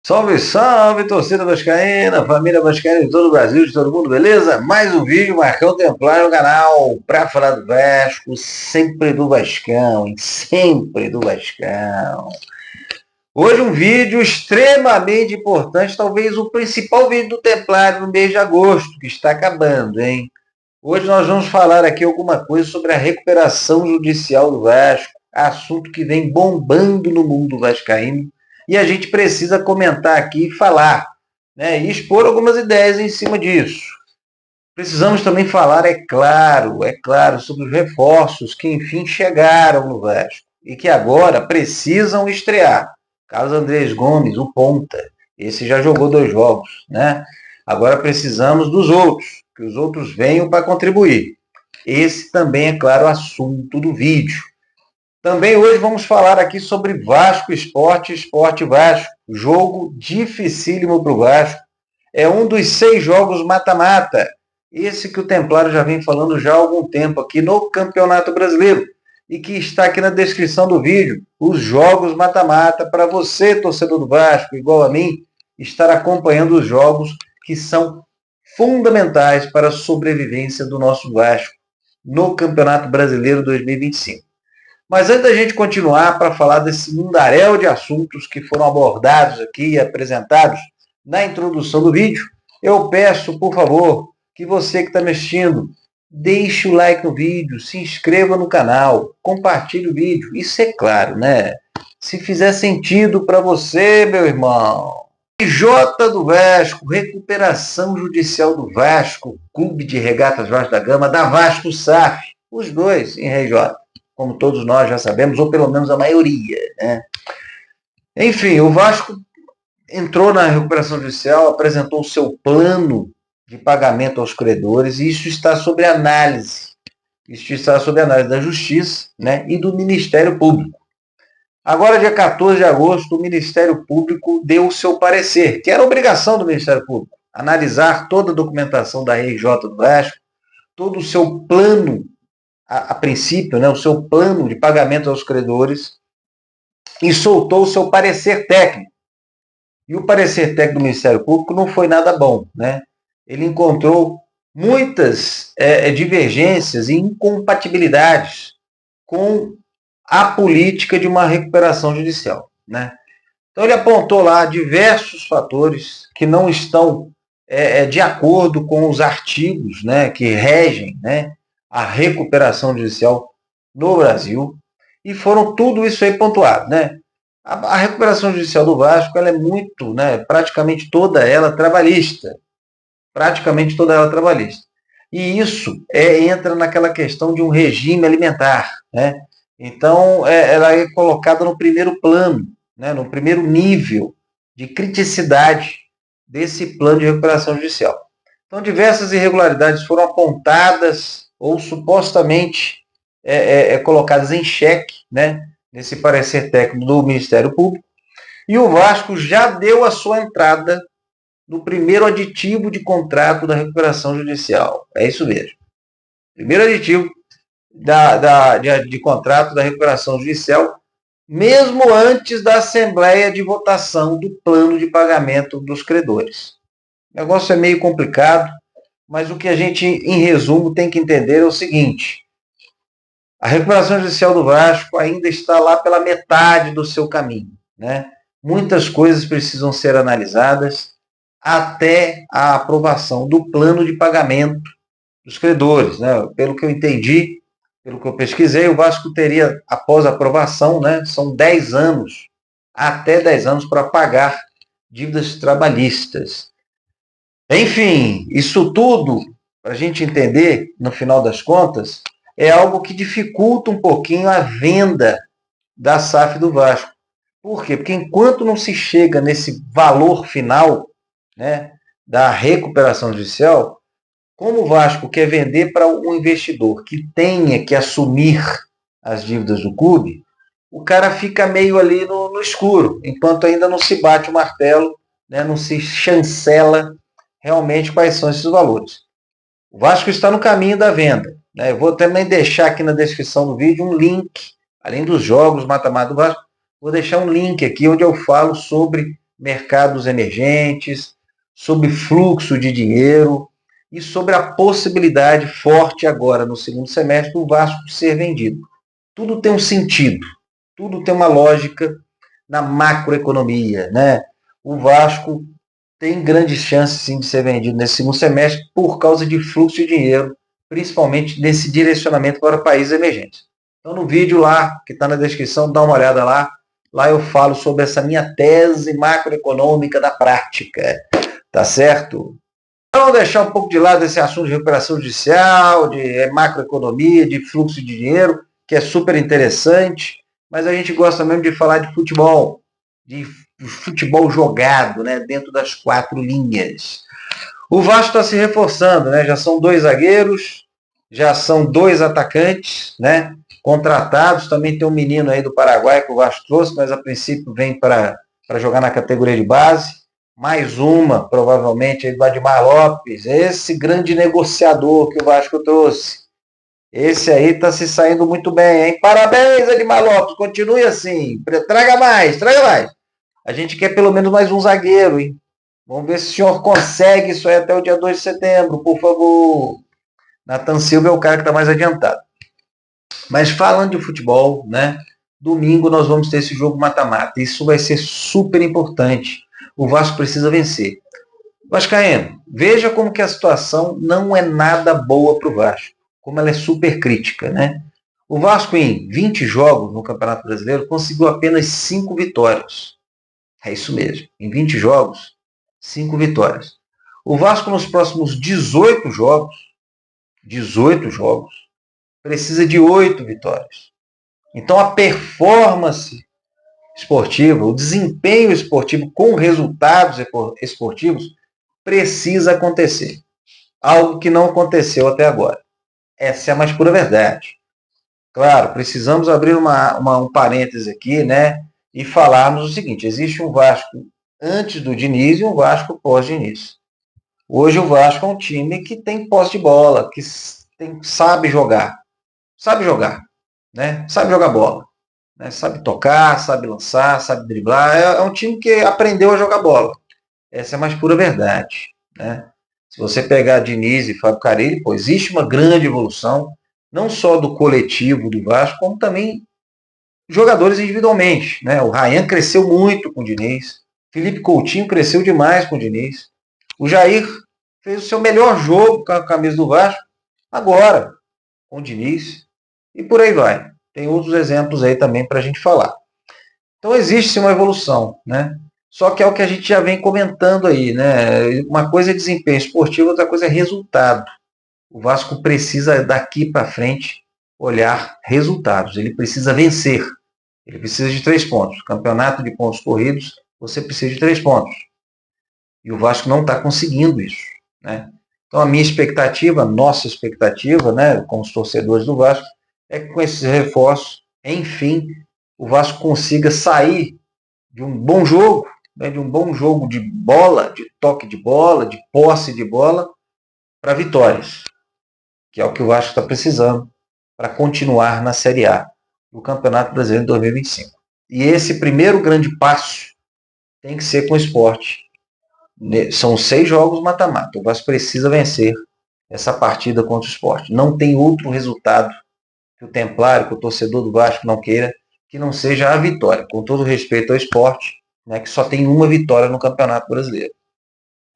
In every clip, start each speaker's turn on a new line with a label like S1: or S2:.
S1: Salve, salve, torcida vascaína, família vascaína de todo o Brasil, de todo mundo, beleza? Mais um vídeo, Marcão Templário no canal, pra falar do Vasco, sempre do Vascão, hein? Sempre do Vascão. Hoje um vídeo extremamente importante, talvez o principal vídeo do Templário no mês de agosto, que está acabando, hein? Hoje nós vamos falar aqui alguma coisa sobre a recuperação judicial do Vasco, assunto que vem bombando no mundo vascaíno, e a gente precisa comentar aqui e falar, né, e expor algumas ideias em cima disso. Precisamos também falar, é claro, sobre os reforços que enfim chegaram no Vasco e que agora precisam estrear. Carlos Andrés Gomes, o ponta, esse já jogou 2 jogos, né? Agora precisamos dos outros, que os outros venham para contribuir. Esse também é, claro, o assunto do vídeo. Também hoje vamos falar aqui sobre Vasco Esporte, Esporte Vasco. Jogo dificílimo para o Vasco. É um dos 6 jogos mata-mata. Esse que o Templário já vem falando já há algum tempo aqui no Campeonato Brasileiro. E que está aqui na descrição do vídeo. Os jogos mata-mata para você, torcedor do Vasco, igual a mim, estar acompanhando os jogos que são fundamentais para a sobrevivência do nosso Vasco no Campeonato Brasileiro 2025. Mas antes da gente continuar para falar desse mundaréu de assuntos que foram abordados aqui e apresentados na introdução do vídeo, eu peço, por favor, que você que está me assistindo, deixe o like no vídeo, se inscreva no canal, compartilhe o vídeo. Isso é claro, né? Se fizer sentido para você, meu irmão. J do Vasco, recuperação judicial do Vasco, Clube de Regatas Vasco da Gama, da Vasco SAF, os dois em RJ, como todos nós já sabemos, ou pelo menos a maioria, né? Enfim, o Vasco entrou na recuperação judicial, apresentou o seu plano de pagamento aos credores, e isso está sob análise. Isso está sob análise da Justiça, né, e do Ministério Público. Agora, dia 14 de agosto, o Ministério Público deu o seu parecer, que era obrigação do Ministério Público, analisar toda a documentação da RJ do Vasco, todo o seu plano, a princípio, né, o seu plano de pagamento aos credores, e soltou o seu parecer técnico. E o parecer técnico do Ministério Público não foi nada bom, né? Ele encontrou muitas divergências e incompatibilidades com a política de uma recuperação judicial, né? Então ele apontou lá diversos fatores que não estão de acordo com os artigos, né, que regem, né, a recuperação judicial no Brasil, e foram tudo isso aí pontuado, né? A recuperação judicial do Vasco, ela é muito, né, praticamente toda ela trabalhista, e isso entra naquela questão de um regime alimentar, né? Então, ela é colocada no primeiro plano, né, no primeiro nível de criticidade desse plano de recuperação judicial. Então, diversas irregularidades foram apontadas ou supostamente colocadas em xeque, né, nesse parecer técnico do Ministério Público, e o Vasco já deu a sua entrada no primeiro aditivo de contrato da recuperação judicial. É isso mesmo. Primeiro aditivo de contrato da recuperação judicial, mesmo antes da Assembleia de votação do plano de pagamento dos credores. O negócio é meio complicado, mas o que a gente, em resumo, tem que entender é o seguinte: a recuperação judicial do Vasco ainda está lá pela metade do seu caminho, né? Muitas coisas precisam ser analisadas até a aprovação do plano de pagamento dos credores, né? Pelo que eu entendi, pelo que eu pesquisei, o Vasco teria, após a aprovação, né, são 10 anos, até 10 anos para pagar dívidas trabalhistas. Enfim, isso tudo, para a gente entender, no final das contas, é algo que dificulta um pouquinho a venda da SAF do Vasco. Por quê? Porque enquanto não se chega nesse valor final, né, da recuperação judicial, como o Vasco quer vender para um investidor que tenha que assumir as dívidas do clube, o cara fica meio ali no escuro, enquanto ainda não se bate o martelo, né, não se chancela realmente quais são esses valores. O Vasco está no caminho da venda, né? Eu vou também deixar aqui na descrição do vídeo um link, além dos jogos mata-mata do Vasco, vou deixar um link aqui onde eu falo sobre mercados emergentes, sobre fluxo de dinheiro e sobre a possibilidade forte agora no segundo semestre do Vasco ser vendido. Tudo tem um sentido, tudo tem uma lógica na macroeconomia, né? O Vasco tem grandes chances sim de ser vendido nesse segundo semestre por causa de fluxo de dinheiro, principalmente nesse direcionamento para países emergentes. Então no vídeo lá, que está na descrição, dá uma olhada lá. Lá eu falo sobre essa minha tese macroeconômica da prática, tá certo? Vamos deixar um pouco de lado esse assunto de recuperação judicial, de macroeconomia, de fluxo de dinheiro, que é super interessante, mas a gente gosta mesmo de falar de futebol jogado, né, dentro das 4 linhas. O Vasco está se reforçando, né? Já são 2 zagueiros, já são 2 atacantes, né? Contratados. Também tem um menino aí do Paraguai que o Vasco trouxe, mas a princípio vem para jogar na categoria de base. Mais uma, provavelmente, aí do Admar Lopes, esse grande negociador que o Vasco trouxe. Esse aí está se saindo muito bem, hein? Parabéns, Admar Lopes, continue assim. Traga mais, traga mais. A gente quer pelo menos mais um zagueiro, hein? Vamos ver se o senhor consegue isso aí até o dia 2 de setembro, por favor. Nathan Silva é o cara que está mais adiantado. Mas falando de futebol, né? Domingo nós vamos ter esse jogo mata-mata. Isso vai ser super importante. O Vasco precisa vencer. Vascaíno, veja como que a situação não é nada boa para o Vasco. Como ela é super crítica, né? O Vasco, em 20 jogos no Campeonato Brasileiro, conseguiu apenas 5 vitórias. É isso mesmo. Em 20 jogos, 5 vitórias. O Vasco, nos próximos 18 jogos, precisa de 8 vitórias. Então, a performance esportiva, o desempenho esportivo com resultados esportivos precisa acontecer. Algo que não aconteceu até agora. Essa é a mais pura verdade. Claro, precisamos abrir um parêntese aqui, né? E falarmos o seguinte: existe um Vasco antes do Diniz e um Vasco pós-Diniz. Hoje o Vasco é um time que tem posse de bola, que sabe jogar, né? Sabe jogar bola, né? Sabe tocar, sabe lançar, sabe driblar. É um time que aprendeu a jogar bola. Essa é a mais pura verdade, né? Se você pegar Diniz e Fábio Carille, pô, existe uma grande evolução, não só do coletivo do Vasco, como também jogadores individualmente, né? O Ryan cresceu muito com o Diniz, Felipe Coutinho cresceu demais com o Diniz, o Jair fez o seu melhor jogo com a camisa do Vasco agora com o Diniz, e por aí vai. Tem outros exemplos aí também para a gente falar. Então existe sim uma evolução, né? Só que é o que a gente já vem comentando aí, né? Uma coisa é desempenho esportivo, outra coisa é resultado. O Vasco precisa daqui para frente olhar resultados. Ele precisa vencer. Ele precisa de 3 pontos. Campeonato de pontos corridos, você precisa de 3 pontos. E o Vasco não está conseguindo isso, né? Então a minha expectativa, nossa expectativa, né, como os torcedores do Vasco, é que com esses reforços, enfim, o Vasco consiga sair de um bom jogo, né, de um bom jogo de bola, de toque de bola, de posse de bola, para vitórias, que é o que o Vasco está precisando para continuar na Série A do Campeonato Brasileiro de 2025. E esse primeiro grande passo tem que ser com o Sport. São 6 jogos mata-mata. O Vasco precisa vencer essa partida contra o Sport. Não tem outro resultado que o Templário, que o torcedor do Vasco não queira, que não seja a vitória. Com todo respeito ao Sport, né, que só tem uma vitória no Campeonato Brasileiro,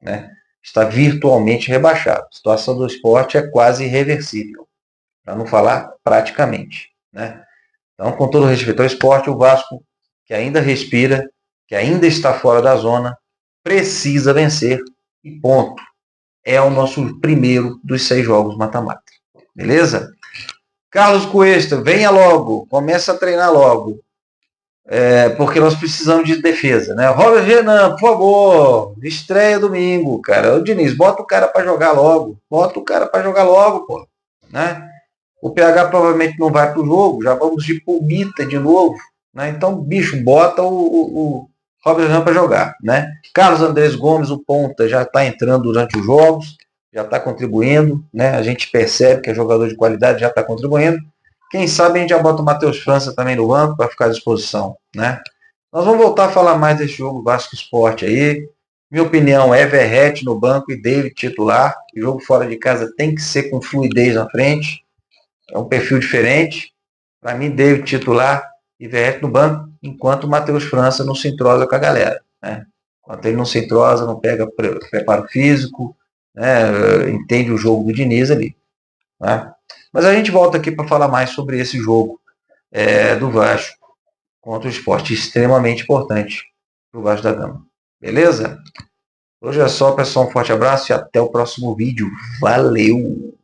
S1: né? Está virtualmente rebaixado. A situação do Sport é quase irreversível, para não falar praticamente, né? Então, com todo respeito ao Sport, o Vasco, que ainda respira, que ainda está fora da zona, precisa vencer e ponto. É o nosso primeiro dos 6 jogos mata-mata. Beleza? Carlos Cuesta, venha logo, começa a treinar logo. Porque nós precisamos de defesa, né? Robert Renan, por favor, estreia domingo, cara. O Diniz, bota o cara para jogar logo. Bota o cara para jogar logo, pô. Né? O PH provavelmente não vai pro jogo, já vamos de Pulmita de novo, né? Então, bicho, bota o Robert Renan para jogar, né? Carlos Andrés Gomes, o ponta, já está entrando durante os jogos, já está contribuindo, né? A gente percebe que é jogador de qualidade, já está contribuindo. Quem sabe a gente já bota o Matheus França também no banco para ficar à disposição, né? Nós vamos voltar a falar mais desse jogo Vasco Sport aí. Minha opinião é Verratti no banco e David titular. O jogo fora de casa tem que ser com fluidez na frente. É um perfil diferente. Para mim, David titular e Verratti no banco, enquanto o Matheus França não se entrosa com a galera. Né? Enquanto ele não se entrosa, não pega preparo físico, né? Entende o jogo do Diniz ali. Né? Mas a gente volta aqui para falar mais sobre esse jogo do Vasco contra o Sport, extremamente importante para o Vasco da Gama. Beleza? Hoje é só, pessoal. Um forte abraço e até o próximo vídeo. Valeu!